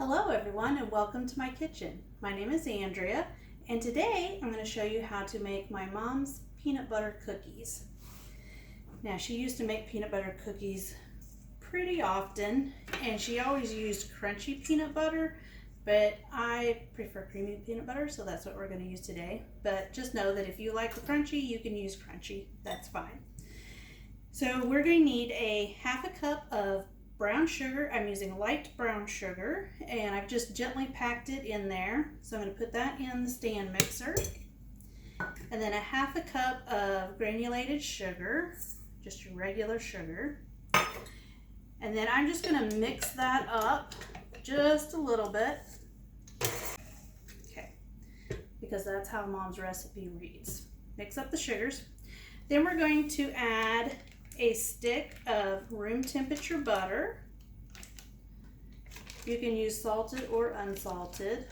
Hello everyone and welcome to my kitchen. My name is Andrea and today I'm going to show you how to make my mom's peanut butter cookies. Now she used to make peanut butter cookies pretty often and she always used crunchy peanut butter, but I prefer creamy peanut butter, so that's what we're going to use today. But just know that if you like the crunchy, you can use crunchy, that's fine. So we're going to need a half a cup of brown sugar. I'm using light brown sugar and I've just gently packed it in there. So I'm going to put that in the stand mixer. And then a half a cup of granulated sugar, just your regular sugar. And then I'm just going to mix that up just a little bit. Okay, because that's how Mom's recipe reads. Mix up the sugars. Then we're going to add a stick of room temperature butter. You can use salted or unsalted.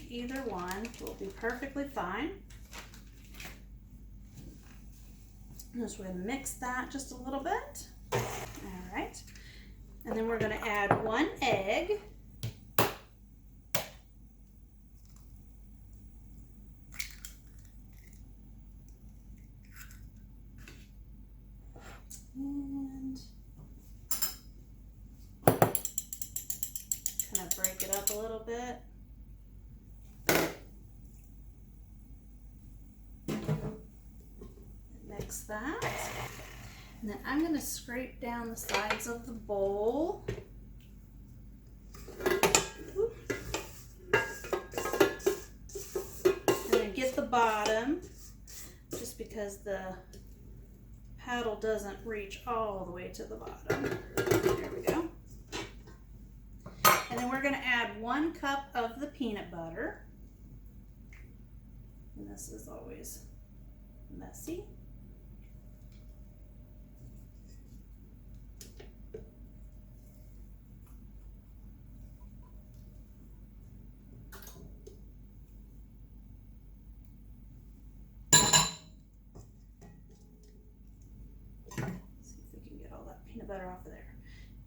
Either one will be perfectly fine. Just going to mix that just a little bit. All right. And then we're going to add 1 egg. And kind of break it up a little bit. Mix that. And then I'm going to scrape down the sides of the bowl. And then get the bottom, just because the paddle doesn't reach all the way to the bottom. There we go. And then we're going to add 1 cup of the peanut butter. And this is always messy. Peanut butter off of there.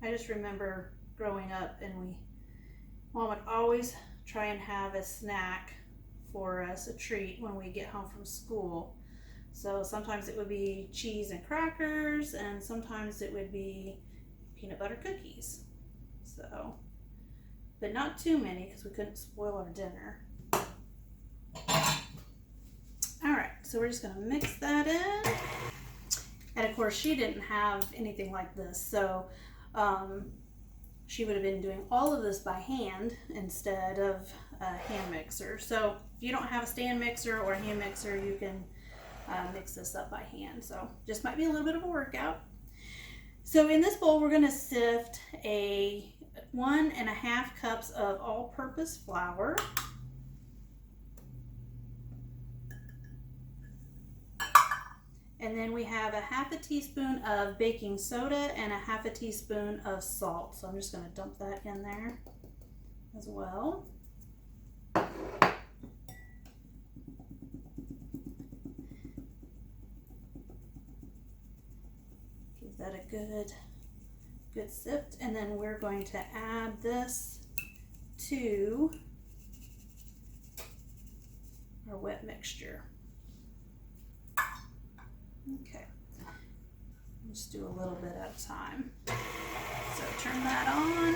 I just remember growing up and Mom would always try and have a snack for us, a treat when we get home from school. So sometimes it would be cheese and crackers and sometimes it would be peanut butter cookies. So, but not too many because we couldn't spoil our dinner. All right, so we're just gonna mix that in. And of course, she didn't have anything like this, so she would have been doing all of this by hand instead of a hand mixer. So if you don't have a stand mixer or a hand mixer, you can mix this up by hand. So just might be a little bit of a workout. So in this bowl, we're going to sift 1.5 cups of all-purpose flour. And then we have a half a teaspoon of baking soda and a half a teaspoon of salt. So I'm just going to dump that in there as well. Give that a good sift. And then we're going to add this to our wet mixture. Okay, just do a little bit at a time. So turn that on.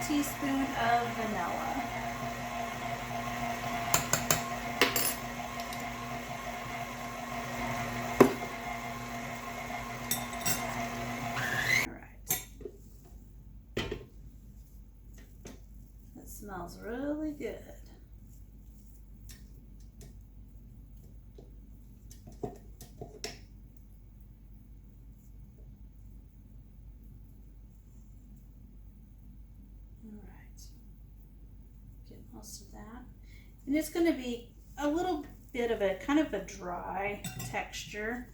Teaspoon of vanilla. Smells really good. Most of that, and it's going to be a little bit of a kind of a dry texture.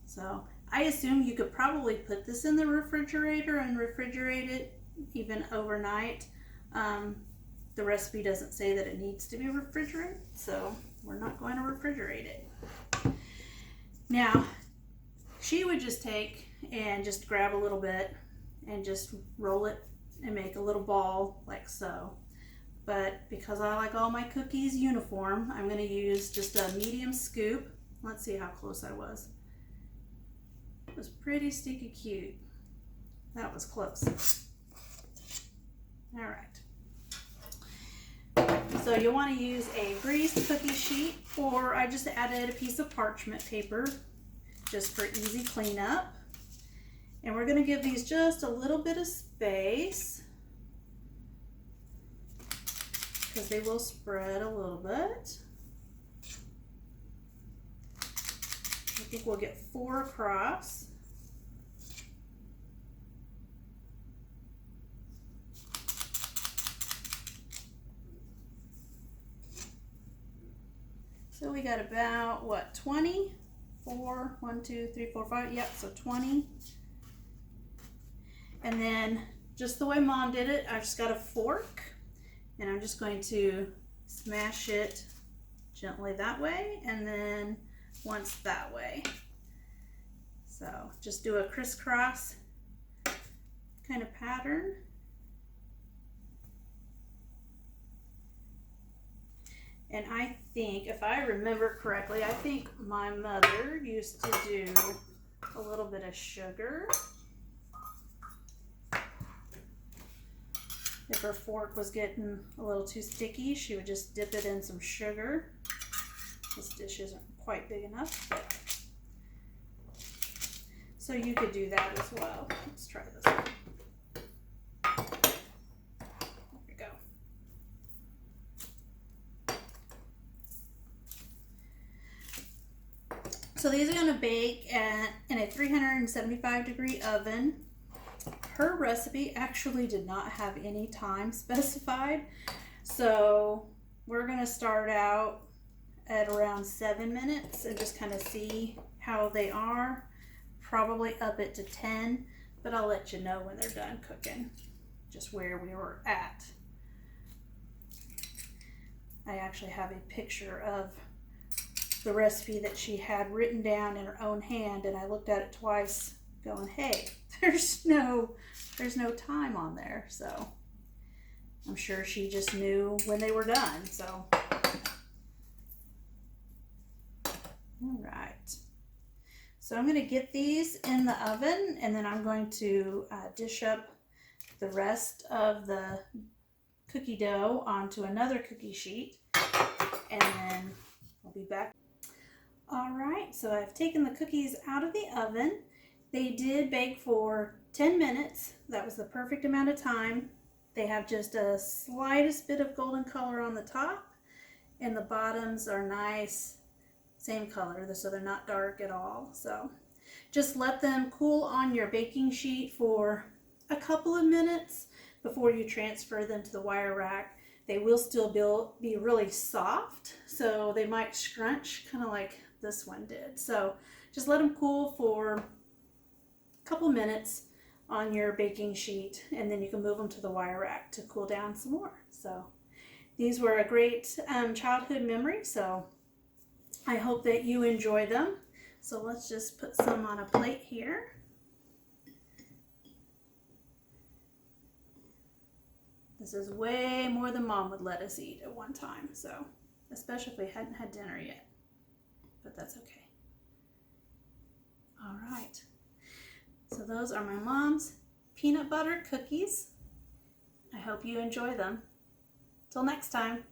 So I assume you could probably put this in the refrigerator and refrigerate it even overnight. The recipe doesn't say that it needs to be refrigerated, so we're not going to refrigerate it. Now, she would just take and just grab a little bit and just roll it and make a little ball like so. But because I like all my cookies uniform, I'm going to use just a medium scoop. Let's see how close I was. It was pretty stinky cute. That was close. All right. So you'll want to use a greased cookie sheet, or I just added a piece of parchment paper just for easy cleanup. And we're going to give these just a little bit of space because they will spread a little bit. I think we'll get 4 across. So we got about, what, 20? 4, 1, 2, 3, 4, 5, yep, so 20. And then just the way Mom did it, I just got a fork and I'm just going to smash it gently that way and then once that way. So just do a crisscross kind of pattern. And I think, if I remember correctly, I think my mother used to do a little bit of sugar. If her fork was getting a little too sticky, she would just dip it in some sugar. This dish isn't quite big enough, but so you could do that as well. Let's try this one. So these are going to bake in a 375-degree oven. Her recipe actually did not have any time specified, so we're going to start out at around 7 minutes and just kind of see how they are. Probably up it to 10, but I'll let you know when they're done cooking, just where we were at. I actually have a picture of the recipe that she had written down in her own hand, and I looked at it twice going, hey, there's no time on there. So I'm sure she just knew when they were done. So all right, so I'm going to get these in the oven and then I'm going to dish up the rest of the cookie dough onto another cookie sheet, and then I'll be back. All right, so I've taken the cookies out of the oven. They did bake for 10 minutes. That was the perfect amount of time. They have just a slightest bit of golden color on the top, and the bottoms are nice, same color, so they're not dark at all. So just let them cool on your baking sheet for a couple of minutes before you transfer them to the wire rack. They will still be really soft, so they might scrunch kind of like this one did. So just let them cool for a couple minutes on your baking sheet, and then you can move them to the wire rack to cool down some more. So these were a great childhood memory, so I hope that you enjoy them. So let's just put some on a plate here. This is way more than Mom would let us eat at one time, so especially if we hadn't had dinner yet, but that's okay. All right, so those are my mom's peanut butter cookies. I hope you enjoy them. Till next time.